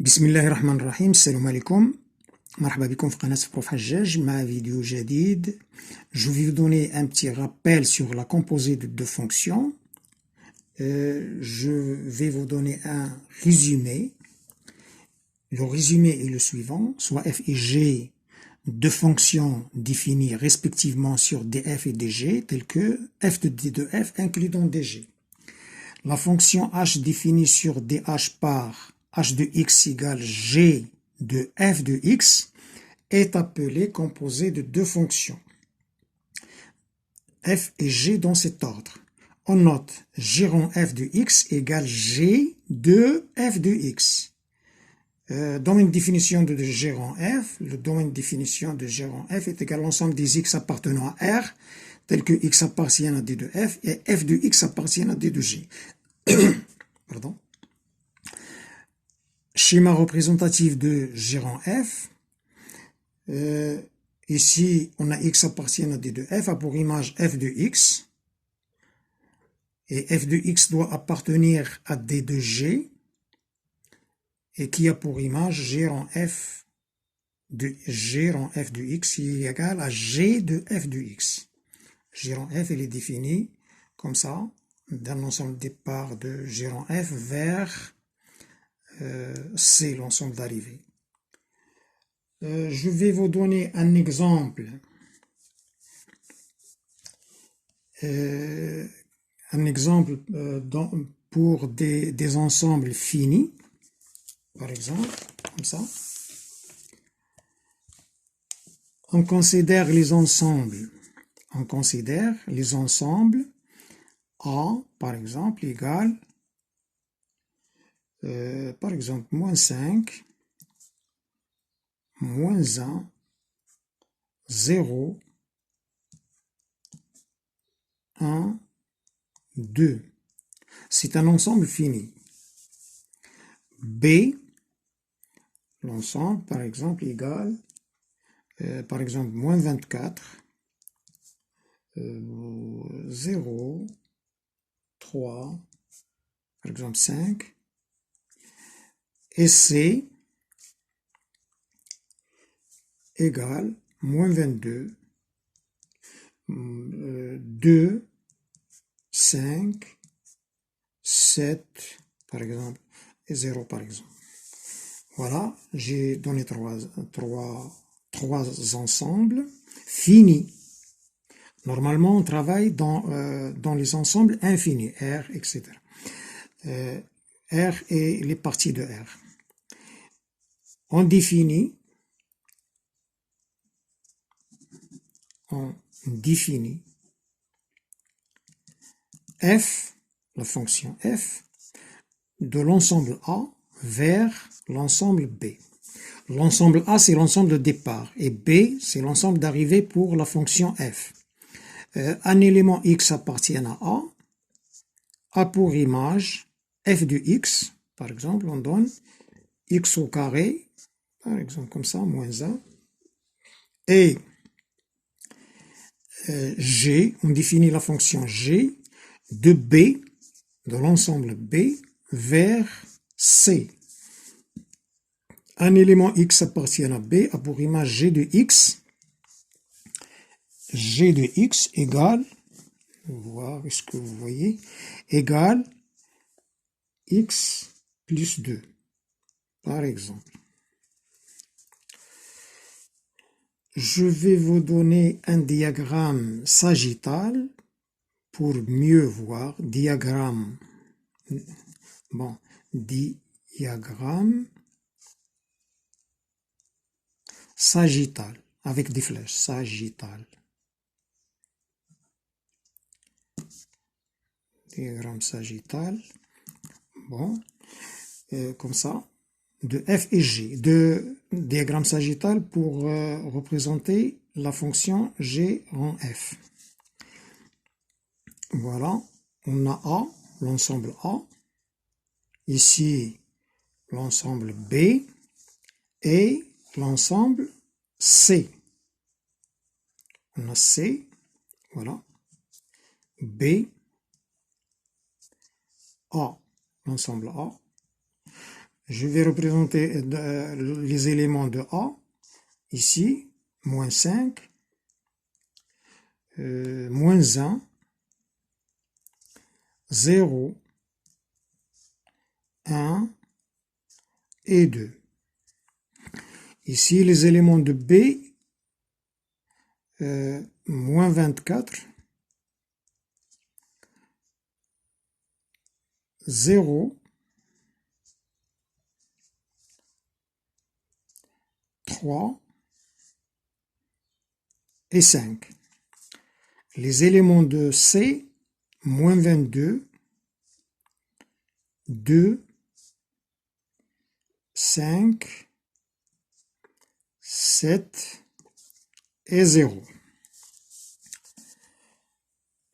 بسم الله الرحمن الرحيم. السلام عليكم. مرحبا بكم في قناة بروف حجاج مع فيديو جديد. Je vais vous donner un petit rappel sur la composée de deux fonctions. Je vais vous donner un résumé. Le résumé est le suivant, soit f et g, deux fonctions définies respectivement sur df et dg, telles que f de d de f inclus dans dg. La fonction h définie sur dh par h de x égale g de f de x est appelée composée de deux fonctions f et g dans cet ordre. On note g rond f de x égale g de f de x. Domaine de définition de g rond f, le domaine de définition de g rond f est égal à l'ensemble des x appartenant à R, tel que x appartient à d de f et f de x appartient à d de g. Pardon. Schéma représentatif de g rond f. Ici, on a x appartient à d de f, a pour image f de x. Et f de x doit appartenir à d de g. Et qui a pour image g rond f de x qui est égal à g de f de x. G rond f, elle est définie comme ça, d'un ensemble de départ de g rond f vers C, l'ensemble d'arrivée. Je vais vous donner un exemple. Pour des ensembles finis. Par exemple, comme ça. On considère les ensembles. On considère les ensembles A, par exemple, égale, par exemple, moins 5, moins 1, 0, 1, 2. C'est un ensemble fini. B, l'ensemble, par exemple, égale, par exemple, moins 24, 0, 3, par exemple 5, et C égale moins 22, 2, 5, 7, par exemple, et 0, par exemple. Voilà, j'ai donné trois ensembles finis. Normalement, on travaille dans les ensembles infinis, R, etc. R et les parties de R. On définit f, la fonction f, de l'ensemble A vers l'ensemble B. L'ensemble A, c'est l'ensemble de départ, et B, c'est l'ensemble d'arrivée pour la fonction f. Un élément x appartient à A, a pour image f de x, par exemple, on donne x au carré, par exemple comme ça, moins 1, et g, on définit la fonction g de B, de l'ensemble B, vers C. Un élément x appartient à B, a pour image g de x égale, voir est-ce que vous voyez, égale x plus 2, par exemple. Je vais vous donner un diagramme sagittal pour mieux voir. Diagramme sagittal, avec des flèches, sagittal. Diagramme sagittal, bon, comme ça, de f et g, de diagramme sagittal pour représenter la fonction g en f. Voilà, on a A, l'ensemble A, ici l'ensemble B et l'ensemble C. On a C, voilà, B, A, l'ensemble A. Je vais représenter les éléments de A, ici, moins 5, moins 1, 0, 1 et 2. Ici, les éléments de B, moins 24, 0, 3 et 5. Les éléments de C, moins 22, 2, 5, 7 et 0.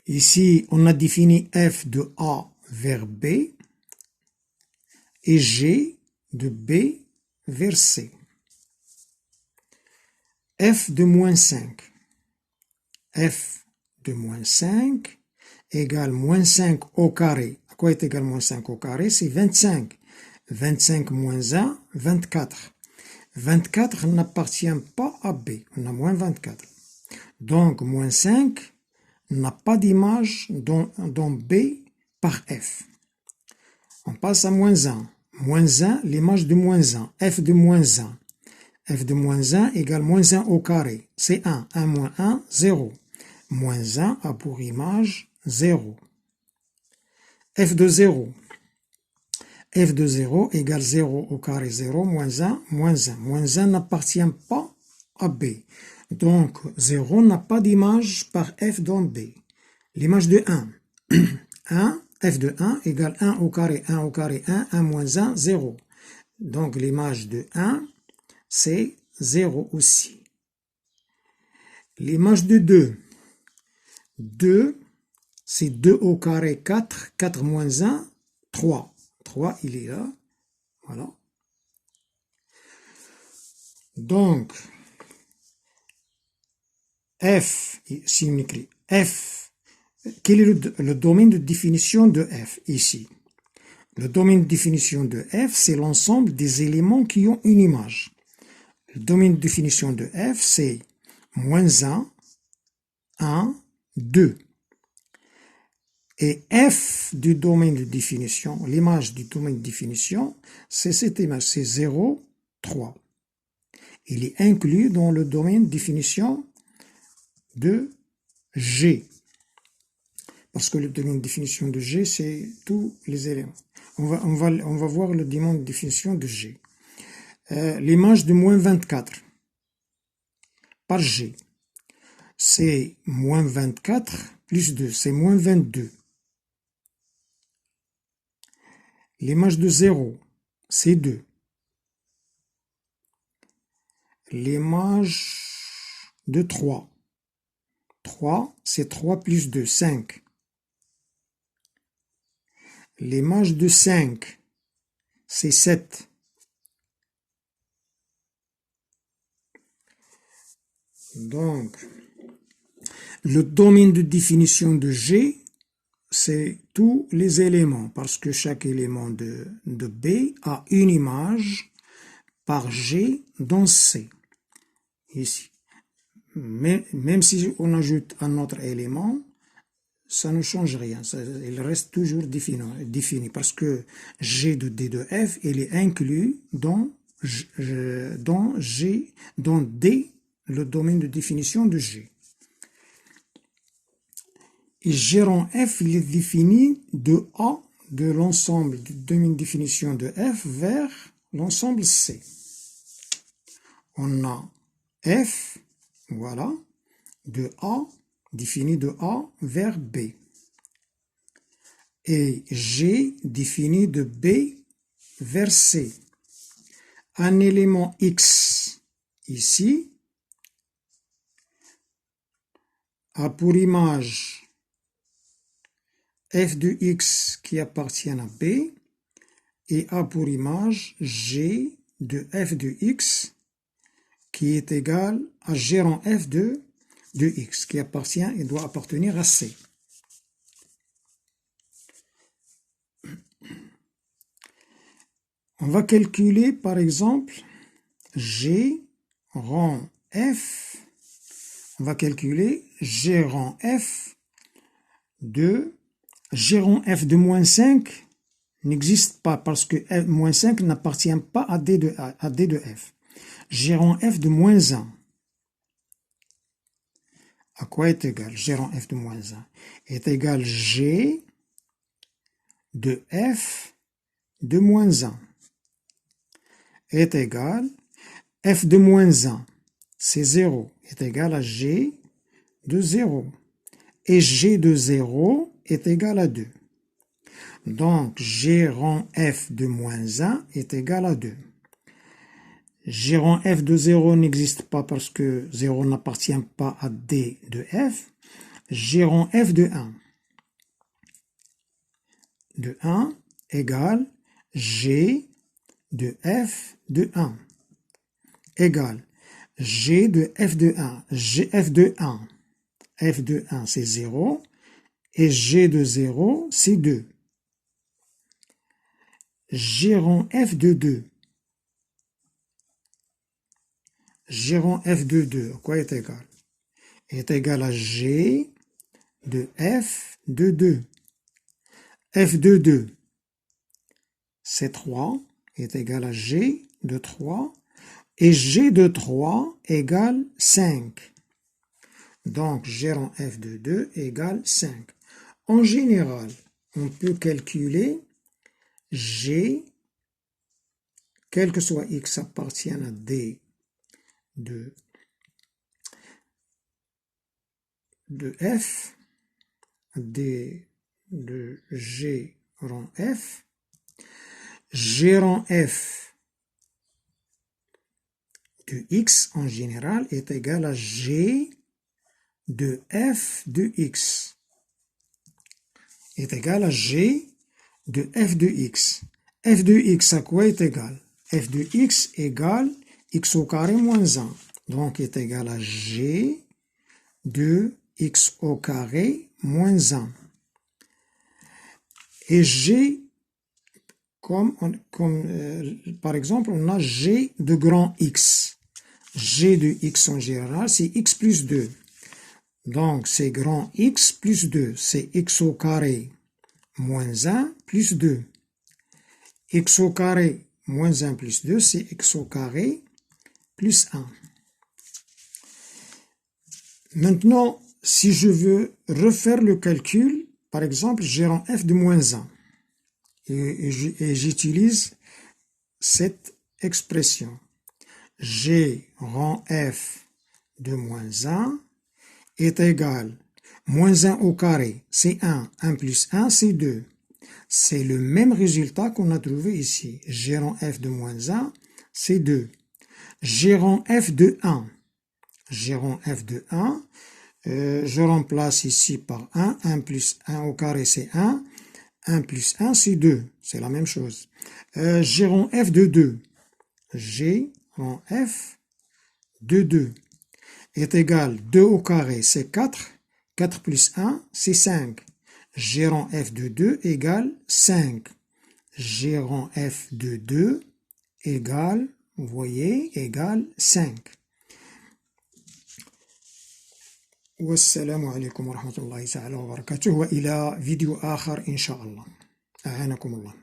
Ici, on a défini f de A vers B et G de B vers C. F de moins 5. F de moins 5 égale moins 5 au carré. À quoi est égal moins 5 au carré? C'est 25. 25 moins 1, 24. 24 n'appartient pas à B. On a moins 24. Donc, moins 5 n'a pas d'image dans B par F. On passe à moins 1. Moins 1, l'image de moins 1. F de moins 1. F de moins 1 égale moins 1 au carré. C'est 1. 1 moins 1, 0. Moins 1 a pour image 0. F de 0. F de 0 égale 0 au carré, 0, moins 1, moins 1. Moins 1 n'appartient pas à B. Donc, 0 n'a pas d'image par F dans B. L'image de 1. 1, F de 1 égale 1 au carré, 1 au carré, 1, 1 moins 1, 0. Donc, l'image de 1, c'est 0 aussi. L'image de 2. 2, c'est 2 au carré, 4, 4 moins 1, 3. 3, il est là. Voilà. Donc, F, si on écrit F, quel est le domaine de définition de F ici? Le domaine de définition de F, c'est l'ensemble des éléments qui ont une image. Le domaine de définition de F, c'est moins 1, 1, 2. Et F du domaine de définition, l'image du domaine de définition, c'est cette image, c'est 0, 3. Il est inclus dans le domaine de définition de G. Parce que le domaine de définition de G, c'est tous les éléments. On va voir le domaine de définition de G. L'image de moins 24 par G, c'est moins 24 plus 2, c'est moins 22. L'image de 0, c'est 2. L'image de 3. 3, c'est 3 plus 2, 5. L'image de 5, c'est 7. Donc, le domaine de définition de G, c'est tous les éléments, parce que chaque élément de B a une image par G dans C. Ici. Mais, même si on ajoute un autre élément, ça ne change rien. Il reste toujours défini parce que G de D de F, il est inclus dans D, le domaine de définition de G. Et G rang F, il est défini de A, de l'ensemble du domaine de définition de F vers l'ensemble C. On a F, voilà, de A, défini de A vers B. Et G défini de B vers C. Un élément X ici a pour image f de x qui appartient à B et a pour image G de f de x qui est égal à G rang f de x qui appartient et doit appartenir à C. On va calculer par exemple G rang F. On va calculer G rang F de G rang F de moins 5 n'existe pas parce que moins 5 n'appartient pas à D de F. G rang F de moins 1. À quoi est égal G rang F de moins 1 est égal G de F de moins 1 est égal F de moins 1, c'est 0, est égal à G de 0. Et G de 0 est égal à 2. Donc, G rang F de moins 1 est égal à 2. G rang F de 0 n'existe pas parce que 0 n'appartient pas à D de F. G rang F de 1. De 1 égale G de F de 1 égale G de F de 1. F de 1. F de 1 c'est 0 et G de 0 c'est 2. G rang F de 2. G rang F de 2, à quoi est égal? Est égal à G de F de 2. F de 2, c'est 3, est égal à G de 3. Et G de 3 égale 5. Donc, G rang F de 2 égale 5. En général, on peut calculer G, quel que soit X appartienne à D de F, D de G rang F. G rang F de X en général est égal à G de F de X est égal à G de F de X. F de X à quoi est égal? F de X égale X au carré moins 1. Donc est égal à G de X au carré moins 1. Et G, par exemple, on a G de grand X. G de X en général, c'est X plus 2. Donc, c'est grand X plus 2. C'est X au carré moins 1 plus 2. X au carré moins 1 plus 2, c'est X au carré plus 1. Maintenant, si je veux refaire le calcul, par exemple, G rang F de moins 1. Et j'utilise cette expression. G rang F de moins 1 est égal moins 1 au carré, c'est 1. 1 plus 1, c'est 2. C'est le même résultat qu'on a trouvé ici. G rang F de moins 1, c'est 2. G rang F de 1. G rang F de 1, je remplace ici par 1. 1 plus 1 au carré, c'est 1. 1 plus 1, c'est 2. C'est la même chose. G rang F de 2. G rang F de 2 est égal 2 au carré, c'est 4. 4 plus 1, c'est 5. G rang F de 2 égale 5. G rang F de 2 égale, vous voyez, égale 5. والسلام عليكم ورحمة الله تعالى وبركاته وإلى فيديو آخر إن شاء الله. أعانكم الله.